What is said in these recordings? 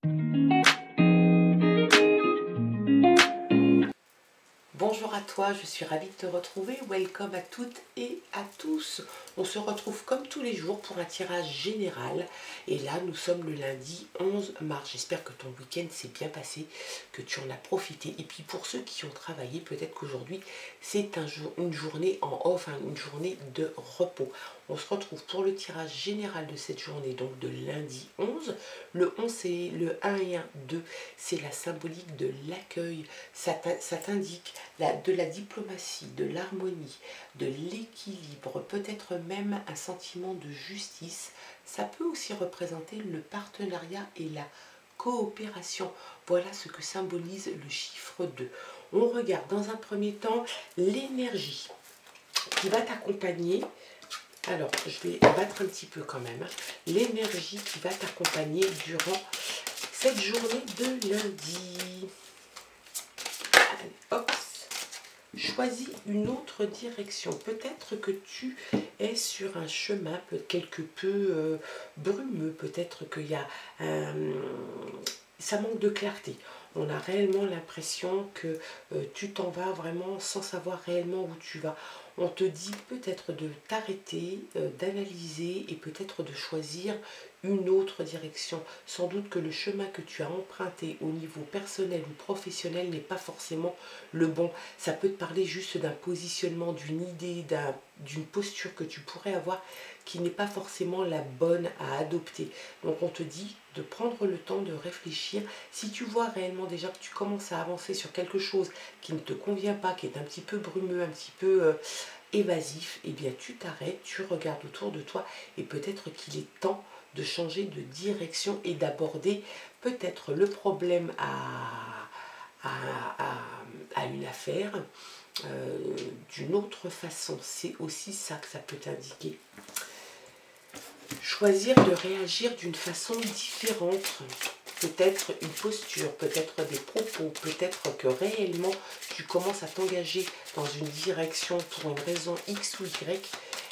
Bonjour à toi, je suis ravie de te retrouver. Welcome à toutes et à tous. On se retrouve comme tous les jours pour un tirage général. Et là, nous sommes le lundi 11 mars. J'espère que ton week-end s'est bien passé, que tu en as profité. Et puis pour ceux qui ont travaillé, peut-être qu'aujourd'hui, c'est une journée en off, une journée de repos. On se retrouve pour le tirage général de cette journée, donc de lundi 11. Le 11, c'est le 1 et 1, 2. C'est la symbolique de l'accueil. Ça t'indique de la diplomatie, de l'harmonie, de l'équilibre, peut-être même un sentiment de justice. Ça peut aussi représenter le partenariat et la coopération. Voilà ce que symbolise le chiffre 2. On regarde dans un premier temps l'énergie qui va t'accompagner. Alors, je vais battre un petit peu quand même. L'énergie qui va t'accompagner durant cette journée de lundi. Allez, hop. Choisis une autre direction. Peut-être que tu es sur un chemin quelque peu brumeux. Peut-être qu'il y a ça manque de clarté. On a réellement l'impression que tu t'en vas vraiment sans savoir réellement où tu vas. On te dit peut-être de t'arrêter, d'analyser et peut-être de choisir une autre direction. Sans doute que le chemin que tu as emprunté au niveau personnel ou professionnel n'est pas forcément le bon. Ça peut te parler juste d'un positionnement, d'une idée, d'une posture que tu pourrais avoir qui n'est pas forcément la bonne à adopter. Donc on te dit de prendre le temps de réfléchir. Si tu vois réellement déjà que tu commences à avancer sur quelque chose qui ne te convient pas, qui est un petit peu brumeux, un petit peu évasif, eh bien tu t'arrêtes, tu regardes autour de toi et peut-être qu'il est temps de changer de direction et d'aborder peut-être le problème à une affaire d'une autre façon. C'est aussi ça que ça peut t'indiquer. Choisir de réagir d'une façon différente. Peut-être une posture, peut-être des propos, peut-être que réellement tu commences à t'engager dans une direction pour une raison X ou Y.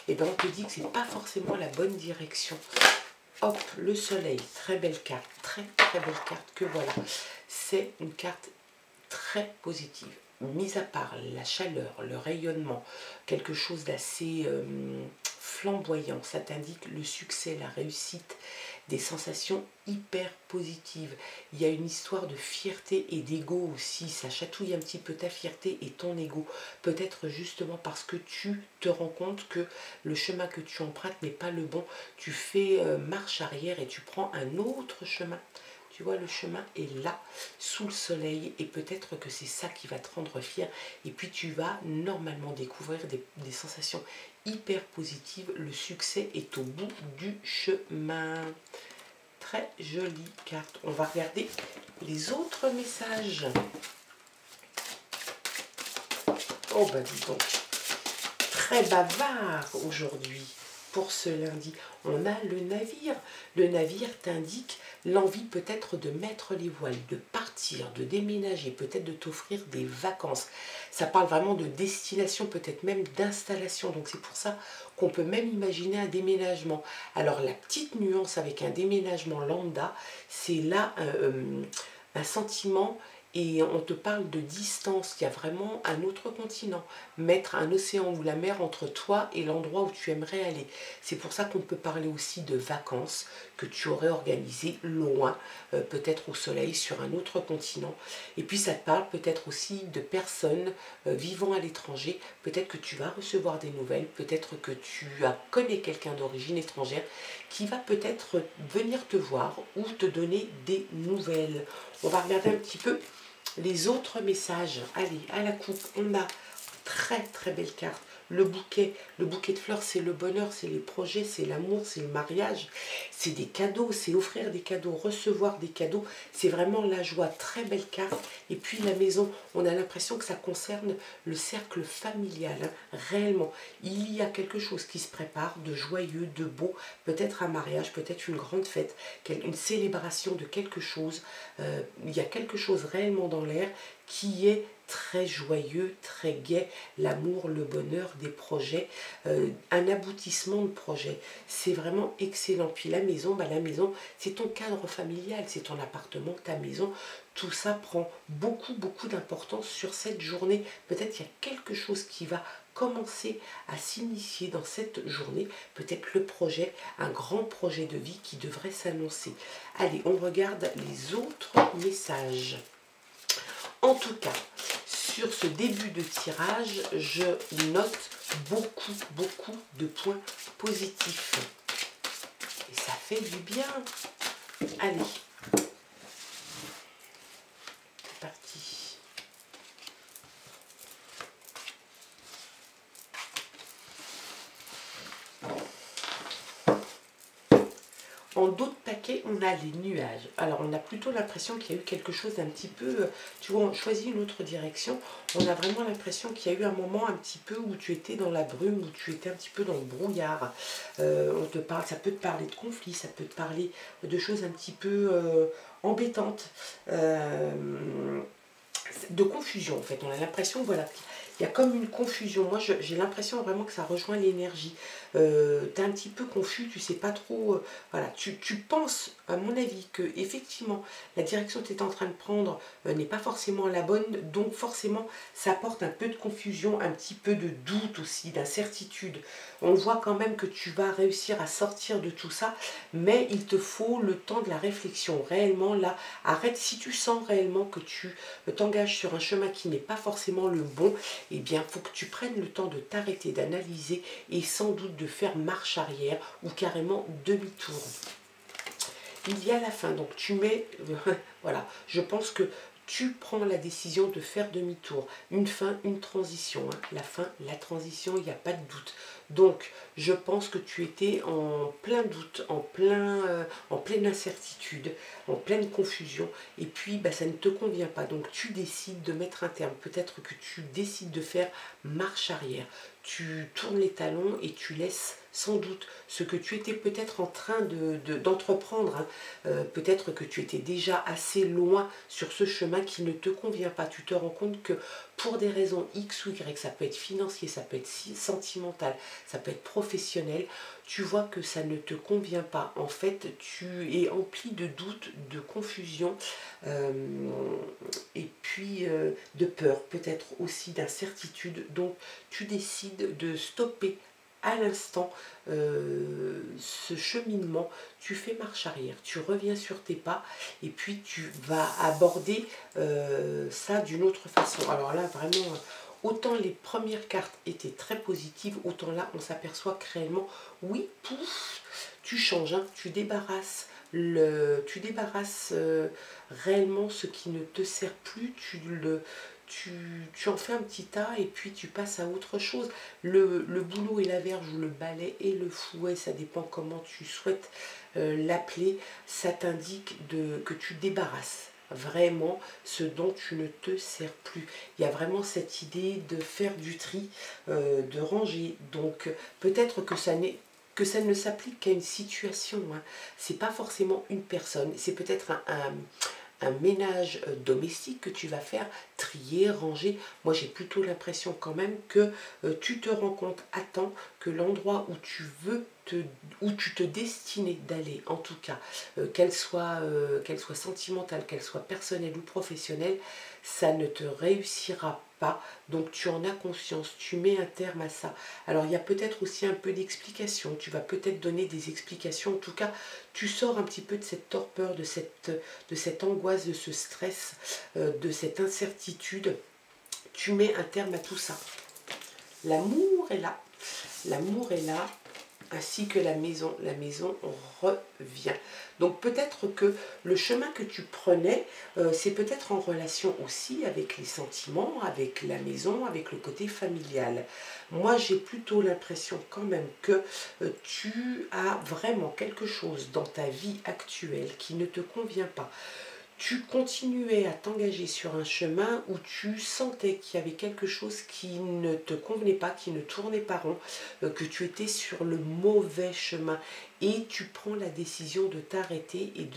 Et bien on te dit que ce n'est pas forcément la bonne direction. Hop, le soleil, très belle carte, très très belle carte que voilà. C'est une carte très positive. Mis à part la chaleur, le rayonnement, quelque chose d'assez flamboyant, ça t'indique le succès, la réussite, des sensations hyper positives. Il y a une histoire de fierté et d'ego aussi, ça chatouille un petit peu ta fierté et ton ego. Peut-être justement parce que tu te rends compte que le chemin que tu empruntes n'est pas le bon. Tu fais marche arrière et tu prends un autre chemin. Tu vois, le chemin est là, sous le soleil, et peut-être que c'est ça qui va te rendre fier. Et puis tu vas normalement découvrir des sensations hyper positives. Le succès est au bout du chemin. Très jolie carte. On va regarder les autres messages. Oh bah dis donc, très bavard aujourd'hui. Pour ce lundi, on a le navire. Le navire t'indique l'envie peut-être de mettre les voiles, de partir, de déménager, peut-être de t'offrir des vacances. Ça parle vraiment de destination, peut-être même d'installation. Donc c'est pour ça qu'on peut même imaginer un déménagement. Alors la petite nuance avec un déménagement lambda, c'est là un sentiment. Et on te parle de distance, il y a vraiment un autre continent, mettre un océan ou la mer entre toi et l'endroit où tu aimerais aller. C'est pour ça qu'on peut parler aussi de vacances que tu aurais organisées loin, peut-être au soleil, sur un autre continent. Et puis ça te parle peut-être aussi de personnes vivant à l'étranger, peut-être que tu vas recevoir des nouvelles, peut-être que tu connais quelqu'un d'origine étrangère qui va peut-être venir te voir ou te donner des nouvelles. On va regarder un petit peu les autres messages. Allez, à la coupe, on a très très belle carte. Le bouquet de fleurs, c'est le bonheur, c'est les projets, c'est l'amour, c'est le mariage, c'est des cadeaux, c'est offrir des cadeaux, recevoir des cadeaux, c'est vraiment la joie, très belle carte. Et puis la maison, on a l'impression que ça concerne le cercle familial, hein. Réellement, il y a quelque chose qui se prépare de joyeux, de beau, peut-être un mariage, peut-être une grande fête, une célébration de quelque chose. Il y a quelque chose réellement dans l'air qui est très joyeux, très gai, l'amour, le bonheur, des projets, un aboutissement de projet. C'est vraiment excellent. Puis la maison, la maison, c'est ton cadre familial, c'est ton appartement, ta maison. Tout ça prend beaucoup, beaucoup d'importance sur cette journée. Peut-être il y a quelque chose qui va commencer à s'initier dans cette journée, peut-être le projet, un grand projet de vie qui devrait s'annoncer. Allez, on regarde les autres messages. En tout cas, sur ce début de tirage, je note beaucoup, beaucoup de points positifs. Et ça fait du bien. Allez, c'est parti. En d'autres paquets, on a les nuages. Alors, on a plutôt l'impression qu'il y a eu quelque chose d'un petit peu... Tu vois, on choisit une autre direction. On a vraiment l'impression qu'il y a eu un moment un petit peu où tu étais dans la brume, où tu étais un petit peu dans le brouillard. On te parle, ça peut te parler de conflits, ça peut te parler de choses un petit peu embêtantes. De confusion, en fait. On a l'impression, voilà, il y a comme une confusion. Moi, j'ai l'impression vraiment que ça rejoint l'énergie. Tu es un petit peu confus, tu sais pas trop... voilà, tu penses, à mon avis, que effectivement la direction que tu es en train de prendre n'est pas forcément la bonne. Donc, forcément, ça apporte un peu de confusion, un petit peu de doute aussi, d'incertitude. On voit quand même que tu vas réussir à sortir de tout ça, mais il te faut le temps de la réflexion. Réellement, là, arrête. Si tu sens réellement que tu t'engages sur un chemin qui n'est pas forcément le bon, eh bien, il faut que tu prennes le temps de t'arrêter, d'analyser et sans doute de faire marche arrière ou carrément demi-tour. Il y a la fin, donc tu mets, voilà, je pense que tu prends la décision de faire demi-tour. Une fin, une transition. Hein. La fin, la transition, il n'y a pas de doute. Donc, je pense que tu étais en plein doute, en pleine incertitude, en pleine confusion. Et puis, ça ne te convient pas. Donc, tu décides de mettre un terme. Peut-être que tu décides de faire marche arrière. Tu tournes les talons et tu laisses sans doute ce que tu étais peut-être en train d'entreprendre. Peut-être que tu étais déjà assez loin sur ce chemin qui ne te convient pas. Tu te rends compte que pour des raisons X ou Y, ça peut être financier, ça peut être sentimental, ça peut être professionnel, tu vois que ça ne te convient pas. En fait, tu es empli de doutes, de confusion et puis de peur, peut-être aussi d'incertitude. Donc, tu décides de stopper à l'instant ce cheminement, tu fais marche arrière, tu reviens sur tes pas et puis tu vas aborder ça d'une autre façon. Alors là, vraiment, autant les premières cartes étaient très positives, autant là, on s'aperçoit que réellement, oui, pouf, tu changes, hein, tu débarrasses réellement ce qui ne te sert plus, tu en fais un petit tas et puis tu passes à autre chose. Le boulot et la verge ou le balai et le fouet, ça dépend comment tu souhaites l'appeler, ça t'indique que tu débarrasses vraiment ce dont tu ne te sers plus. Il y a vraiment cette idée de faire du tri, de ranger. Donc peut-être que ça ne s'applique qu'à une situation. Hein. C'est pas forcément une personne. C'est peut-être un ménage domestique que tu vas faire, trier, ranger. Moi, j'ai plutôt l'impression quand même que tu te rends compte à temps que l'endroit où tu veux où tu te destinais d'aller, en tout cas, qu'elle soit sentimentale, qu'elle soit personnelle ou professionnelle, ça ne te réussira pas. Donc tu en as conscience, tu mets un terme à ça. Alors il y a peut-être aussi un peu d'explication, tu vas peut-être donner des explications, en tout cas tu sors un petit peu de cette torpeur, de cette angoisse, de ce stress, de cette incertitude, tu mets un terme à tout ça. L'amour est là, l'amour est là, ainsi que la maison revient. Donc peut-être que le chemin que tu prenais, c'est peut-être en relation aussi avec les sentiments, avec la maison, avec le côté familial. Moi, j'ai plutôt l'impression quand même que tu as vraiment quelque chose dans ta vie actuelle qui ne te convient pas. tu continuais à t'engager sur un chemin où tu sentais qu'il y avait quelque chose qui ne te convenait pas, qui ne tournait pas rond, que tu étais sur le mauvais chemin. Et tu prends la décision de t'arrêter et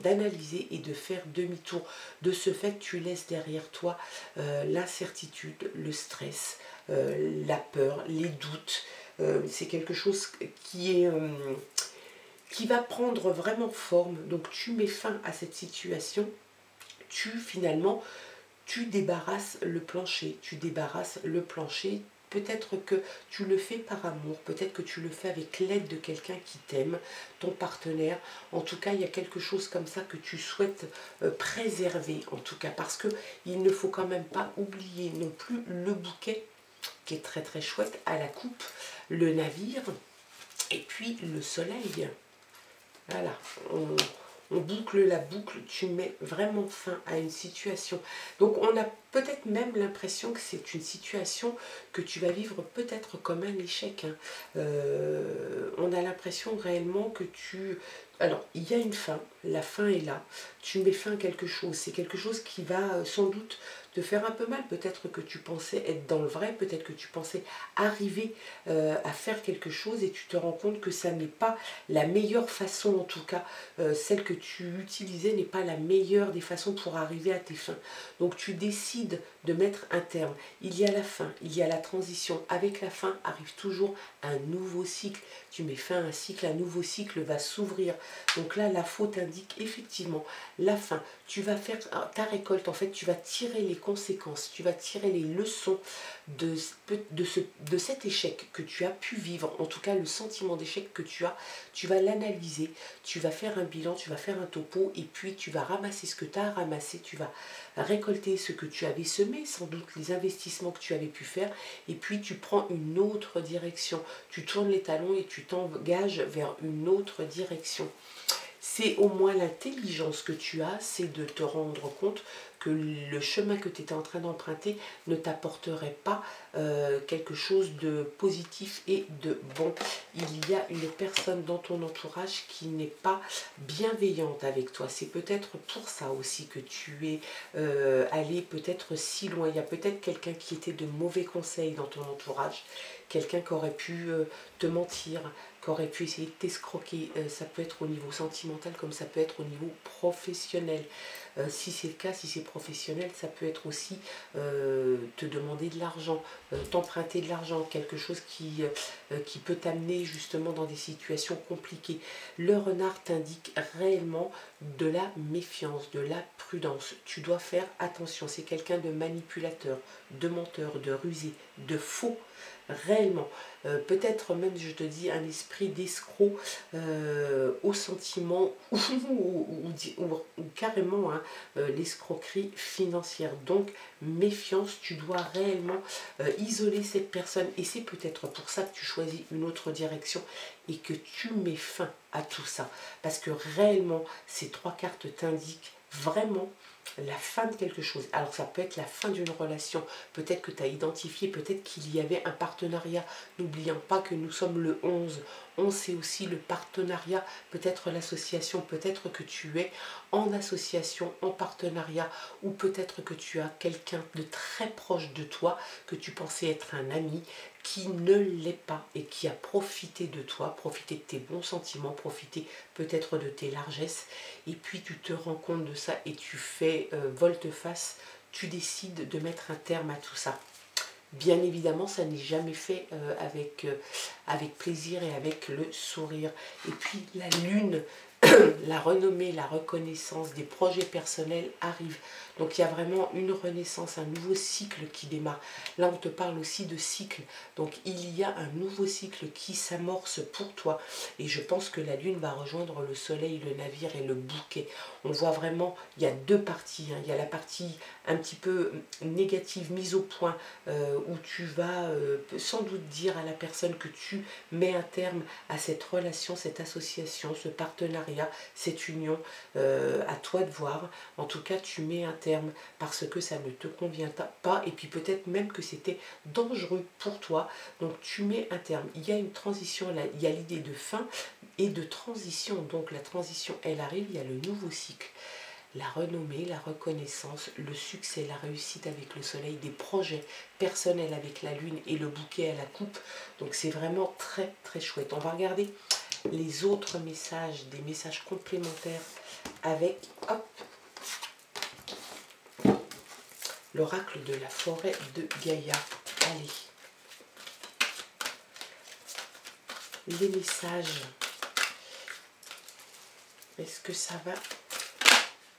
d'analyser et de faire demi-tour. De ce fait, tu laisses derrière toi l'incertitude, le stress, la peur, les doutes. C'est quelque chose qui va prendre vraiment forme. Donc tu mets fin à cette situation, finalement, tu débarrasses le plancher, Peut-être que tu le fais par amour, peut-être que tu le fais avec l'aide de quelqu'un qui t'aime, ton partenaire. En tout cas, il y a quelque chose comme ça que tu souhaites préserver, en tout cas, parce que il ne faut quand même pas oublier non plus le bouquet, qui est très très chouette, à la coupe, le navire, et puis le soleil. Voilà, on boucle la boucle, tu mets vraiment fin à une situation. Donc on a peut-être même l'impression que c'est une situation que tu vas vivre peut-être comme un échec. Hein. On a l'impression réellement que tu... Alors, il y a une fin, la fin est là, tu mets fin à quelque chose, c'est quelque chose qui va sans doute te faire un peu mal, peut-être que tu pensais être dans le vrai, peut-être que tu pensais arriver à faire quelque chose et tu te rends compte que ça n'est pas la meilleure façon, en tout cas, celle que tu utilisais n'est pas la meilleure des façons pour arriver à tes fins. Donc tu décides de mettre un terme. Il y a la fin, il y a la transition. Avec la fin arrive toujours un nouveau cycle. Tu mets fin à un cycle, un nouveau cycle va s'ouvrir. Donc là, la faute indique effectivement la fin. Tu vas faire ta récolte, en fait, tu vas tirer les conséquences, tu vas tirer les leçons de cet échec que tu as pu vivre, en tout cas le sentiment d'échec que tu vas l'analyser, tu vas faire un bilan, tu vas faire un topo, et puis tu vas ramasser ce que tu as ramassé, tu vas récolter ce que tu avais semé, sans doute les investissements que tu avais pu faire, et puis tu prends une autre direction, tu tournes les talons et tu t'engages vers une autre direction. C'est au moins l'intelligence que tu as, c'est de te rendre compte que le chemin que tu étais en train d'emprunter ne t'apporterait pas quelque chose de positif et de bon. Il y a une personne dans ton entourage qui n'est pas bienveillante avec toi. C'est peut-être pour ça aussi que tu es allé peut-être si loin. Il y a peut-être quelqu'un qui était de mauvais conseils dans ton entourage, quelqu'un qui aurait pu te mentir, qui aurait pu essayer de t'escroquer. Ça peut être au niveau sentimental comme ça peut être au niveau professionnel. Si c'est le cas, si c'est professionnel, ça peut être aussi te demander de l'argent, t'emprunter de l'argent, quelque chose qui peut t'amener justement dans des situations compliquées. Le renard t'indique réellement de la méfiance, de la prudence. Tu dois faire attention, c'est quelqu'un de manipulateur, de menteur, de rusé, de faux. Réellement, peut-être même, je te dis, un esprit d'escroc au sentiment ou carrément hein, l'escroquerie financière. Donc, méfiance, tu dois réellement isoler cette personne et c'est peut-être pour ça que tu choisis une autre direction et que tu mets fin à tout ça. Parce que réellement, ces trois cartes t'indiquent vraiment la fin de quelque chose. Alors ça peut être la fin d'une relation, peut-être que tu as identifié, peut-être qu'il y avait un partenariat. N'oublions pas que nous sommes le 11. 11 c'est aussi le partenariat, peut-être l'association, peut-être que tu es en association, en partenariat, ou peut-être que tu as quelqu'un de très proche de toi, que tu pensais être un ami, qui ne l'est pas et qui a profité de toi, profité de tes bons sentiments, profité peut-être de tes largesses, et puis tu te rends compte de ça et tu fais volte-face, tu décides de mettre un terme à tout ça. Bien évidemment, ça n'est jamais fait avec plaisir et avec le sourire. Et puis la lune, la renommée, la reconnaissance des projets personnels arrive. Donc il y a vraiment une renaissance, un nouveau cycle qui démarre. Là on te parle aussi de cycle. Donc il y a un nouveau cycle qui s'amorce pour toi. Et je pense que la lune va rejoindre le soleil, le navire et le bouquet. On voit vraiment, il y a deux parties. Hein. Il y a la partie un petit peu négative, mise au point, où tu vas sans doute dire à la personne que tu mets un terme à cette relation, cette association, ce partenariat, cette union, à toi de voir. En tout cas, tu mets un terme parce que ça ne te convient pas et puis peut-être même que c'était dangereux pour toi. Donc tu mets un terme. Il y a une transition, là, il y a l'idée de fin et de transition. Donc la transition, elle arrive, il y a le nouveau cycle. la renommée, la reconnaissance, le succès, la réussite avec le soleil, des projets personnels avec la lune et le bouquet à la coupe. Donc c'est vraiment très très chouette. On va regarder les autres messages, des messages complémentaires avec, hop, l'oracle de la forêt de Gaïa. Allez. Les messages. Est-ce que ça va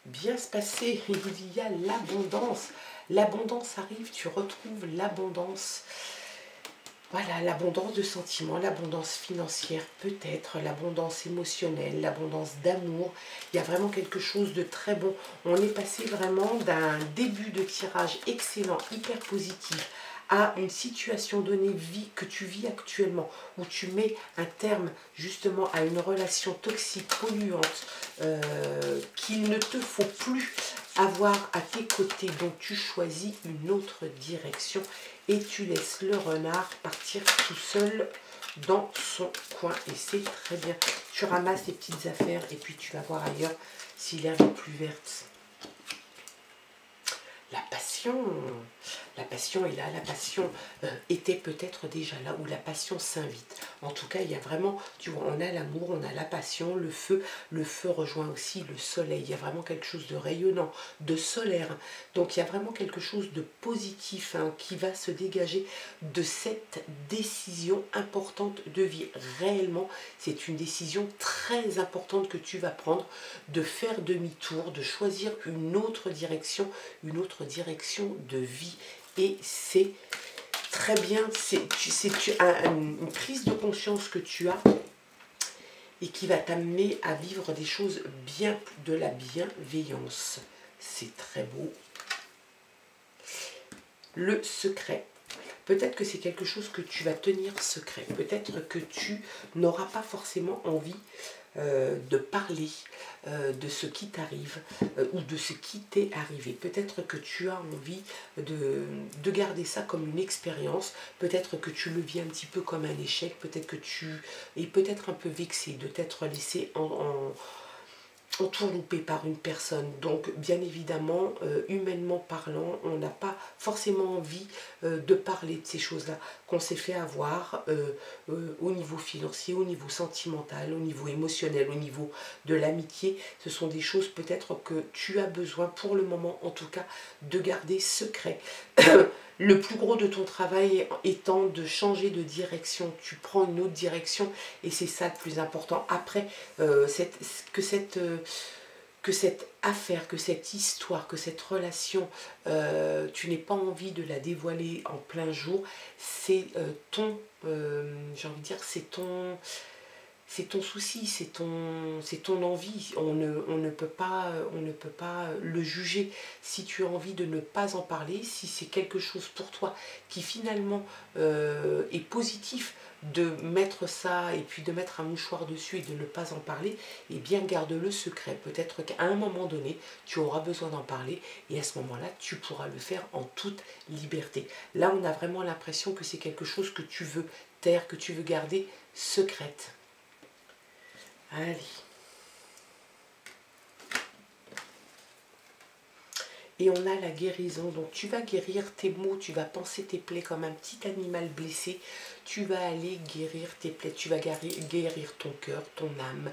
bien se passer? Il y a l'abondance. L'abondance arrive, tu retrouves l'abondance. Voilà, l'abondance de sentiments, l'abondance financière peut-être, l'abondance émotionnelle, l'abondance d'amour. Il y a vraiment quelque chose de très bon. On est passé vraiment d'un début de tirage excellent, hyper positif, à une situation donnée vie que tu vis actuellement, où tu mets un terme justement à une relation toxique, polluante, qu'il ne te faut plus avoir à tes côtés. Donc tu choisis une autre direction et tu laisses le renard partir tout seul dans son coin. Et c'est très bien. Tu ramasses tes petites affaires et puis tu vas voir ailleurs si l'herbe est plus verte. La passion est là, la passion était peut-être déjà là, où la passion s'invite. En tout cas, il y a vraiment, tu vois, on a l'amour, on a la passion, le feu rejoint aussi le soleil. Il y a vraiment quelque chose de rayonnant, de solaire. Donc il y a vraiment quelque chose de positif qui va se dégager de cette décision importante de vie. Réellement, c'est une décision très importante que tu vas prendre, de faire demi-tour, de choisir une autre direction de vie. Et c'est très bien, c'est une prise de conscience que tu as et qui va t'amener à vivre des choses bien, de la bienveillance. C'est très beau. Le secret. Peut-être que c'est quelque chose que tu vas tenir secret. Peut-être que tu n'auras pas forcément envie de parler de ce qui t'arrive ou de ce qui t'est arrivé. Peut-être que tu as envie de garder ça comme une expérience. Peut-être que tu le vis un petit peu comme un échec. Peut-être que tu es peut-être un peu vexé de t'être laissé entourloupé par une personne. Donc bien évidemment, humainement parlant, on n'a pas forcément envie de parler de ces choses-là, qu'on s'est fait avoir au niveau financier, au niveau sentimental, au niveau émotionnel, au niveau de l'amitié. Ce sont des choses peut-être que tu as besoin pour le moment en tout cas de garder secret. Le plus gros de ton travail étant de changer de direction. Tu prends une autre direction et c'est ça le plus important. Après, que cette affaire, que cette histoire, que cette relation, tu n'aies pas envie de la dévoiler en plein jour, c'est j'ai envie de dire, c'est ton souci, c'est ton envie. On ne peut pas le juger. Si tu as envie de ne pas en parler, si c'est quelque chose pour toi qui finalement est positif, de mettre ça et puis de mettre un mouchoir dessus et de ne pas en parler, eh bien garde-le secret. Peut-être qu'à un moment donné, tu auras besoin d'en parler et à ce moment-là, tu pourras le faire en toute liberté. Là, on a vraiment l'impression que c'est quelque chose que tu veux taire, que tu veux garder secrète. Allez. Et on a la guérison. Donc tu vas guérir tes maux, tu vas penser tes plaies comme un petit animal blessé. Tu vas aller guérir tes plaies, tu vas guérir ton cœur, ton âme,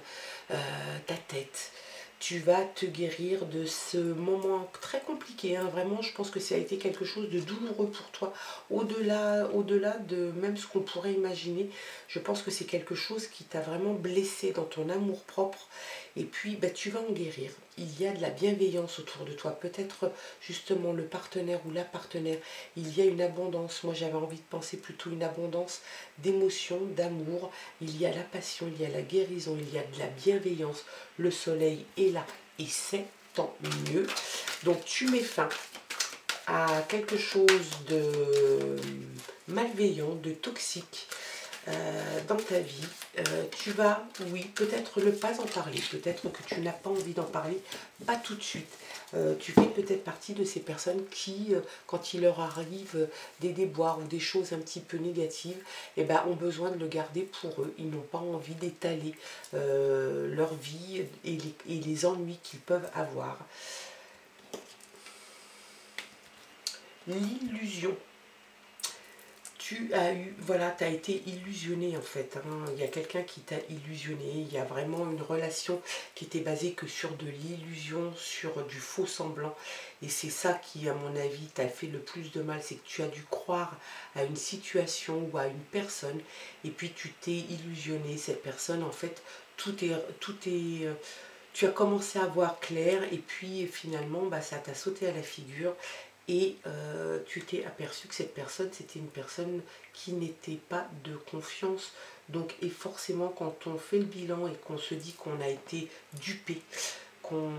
ta tête. Tu vas te guérir de ce moment très compliqué. Vraiment, je pense que ça a été quelque chose de douloureux pour toi. Au-delà de même ce qu'on pourrait imaginer, je pense que c'est quelque chose qui t'a vraiment blessé dans ton amour-propre. Et puis, tu vas en guérir. Il y a de la bienveillance autour de toi. Peut-être justement le partenaire ou la partenaire. Il y a une abondance. Moi, j'avais envie de penser plutôt une abondance d'émotions, d'amour. Il y a la passion, il y a la guérison, il y a de la bienveillance. Le soleil est là et c'est tant mieux. Donc, tu mets fin à quelque chose de malveillant, de toxique. dans ta vie. Tu vas, oui, peut-être ne pas en parler, peut-être que tu n'as pas envie d'en parler, pas tout de suite. Tu fais peut-être partie de ces personnes qui, quand il leur arrive des déboires ou des choses un petit peu négatives, eh ben, ont besoin de le garder pour eux. Ils n'ont pas envie d'étaler leur vie et les ennuis qu'ils peuvent avoir. L'illusion. Tu as eu, voilà, tu as été illusionné en fait. Hein. Il y a quelqu'un qui t'a illusionné. Il y a vraiment une relation qui était basée que sur de l'illusion, sur du faux semblant. Et c'est ça qui, à mon avis, t'a fait le plus de mal. C'est que tu as dû croire à une situation ou à une personne. Et puis tu t'es illusionné. Cette personne, en fait, tu as commencé à voir clair. Et puis finalement, bah, ça t'a sauté à la figure. Et tu t'es aperçu que cette personne, c'était une personne qui n'était pas de confiance. Donc, et forcément, quand on fait le bilan et qu'on se dit qu'on a été dupé, qu'on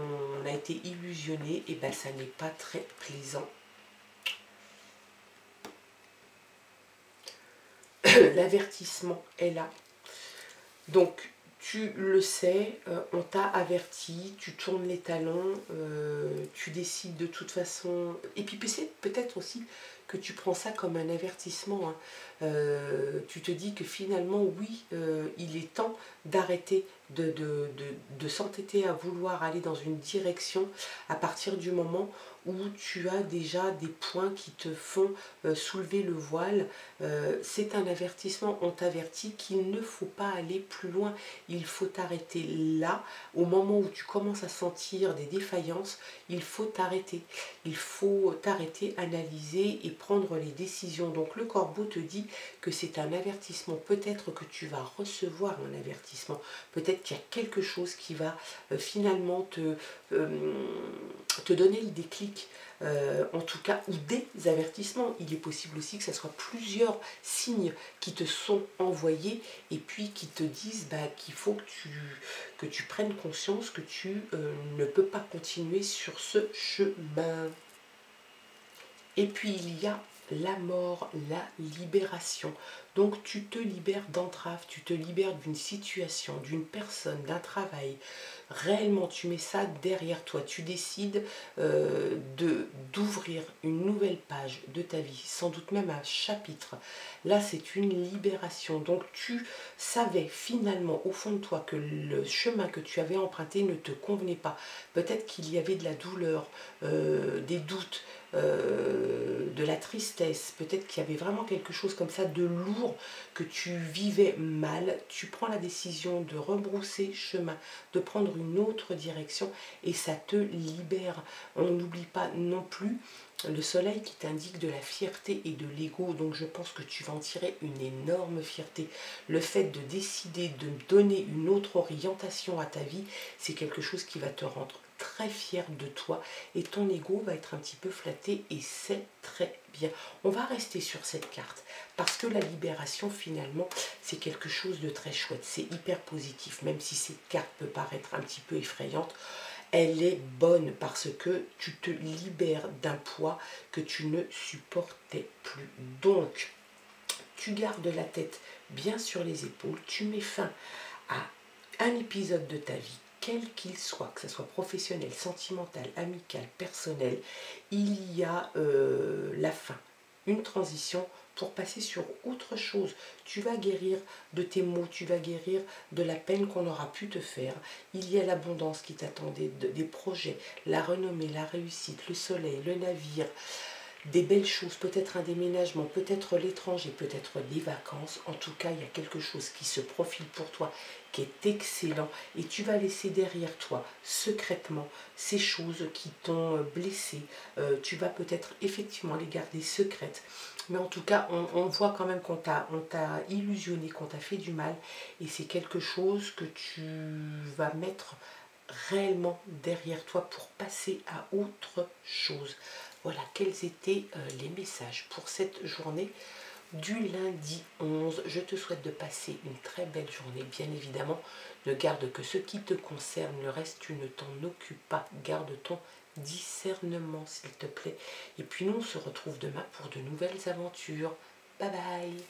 a été illusionné, et ben ça n'est pas très plaisant. L'avertissement est là. Donc, tu le sais, on t'a averti, tu tournes les talons, tu décides de toute façon. Et puis peut-être aussi que tu prends ça comme un avertissement. Hein. Tu te dis que finalement, oui, il est temps d'arrêter de s'entêter à vouloir aller dans une direction à partir du moment où tu as déjà des points qui te font soulever le voile. C'est un avertissement, on t'avertit qu'il ne faut pas aller plus loin. Il faut t'arrêter là, au moment où tu commences à sentir des défaillances, il faut t'arrêter. Il faut t'arrêter, analyser et prendre les décisions. Donc le corbeau te dit que c'est un avertissement. Peut-être que tu vas recevoir un avertissement. Peut-être qu'il y a quelque chose qui va finalement te donner le déclic. En tout cas, ou des avertissements. Il est possible aussi que ce soit plusieurs signes qui te sont envoyés et puis qui te disent bah, qu'il faut que tu prennes conscience que tu ne peux pas continuer sur ce chemin. Et puis il y a la mort, la libération. Donc tu te libères d'entraves, tu te libères d'une situation, d'une personne, d'un travail. Réellement, tu mets ça derrière toi. Tu décides d'ouvrir une nouvelle page de ta vie, sans doute même un chapitre. Là, c'est une libération. Donc tu savais finalement au fond de toi que le chemin que tu avais emprunté ne te convenait pas. Peut-être qu'il y avait de la douleur, des doutes, de la tristesse, peut-être qu'il y avait vraiment quelque chose comme ça de lourd, que tu vivais mal. Tu prends la décision de rebrousser chemin, de prendre une autre direction et ça te libère. On n'oublie pas non plus le soleil qui t'indique de la fierté et de l'ego, donc je pense que tu vas en tirer une énorme fierté. Le fait de décider de donner une autre orientation à ta vie, c'est quelque chose qui va te rendre très fier de toi et ton ego va être un petit peu flatté et c'est très bien. On va rester sur cette carte parce que la libération finalement c'est quelque chose de très chouette, c'est hyper positif, même si cette carte peut paraître un petit peu effrayante. Elle est bonne parce que tu te libères d'un poids que tu ne supportais plus. Donc, tu gardes la tête bien sur les épaules, tu mets fin à un épisode de ta vie, quel qu'il soit, que ce soit professionnel, sentimental, amical, personnel, il y a la fin, une transition pour passer sur autre chose. Tu vas guérir de tes maux, tu vas guérir de la peine qu'on aura pu te faire. Il y a l'abondance qui t'attendait, des projets, la renommée, la réussite, le soleil, le navire, des belles choses, peut-être un déménagement, peut-être l'étranger, peut-être des vacances. En tout cas, il y a quelque chose qui se profile pour toi, qui est excellent. Et tu vas laisser derrière toi, secrètement, ces choses qui t'ont blessé. Tu vas peut-être effectivement les garder secrètes. Mais en tout cas, on voit quand même qu'on t'a illusionné, qu'on t'a fait du mal. Et c'est quelque chose que tu vas mettre réellement derrière toi pour passer à autre chose. Voilà, quels étaient les messages pour cette journée du lundi 11. Je te souhaite de passer une très belle journée, bien évidemment. Ne garde que ce qui te concerne, le reste tu ne t'en occupes pas. Garde ton discernement, s'il te plaît. Et puis nous, on se retrouve demain pour de nouvelles aventures. Bye bye.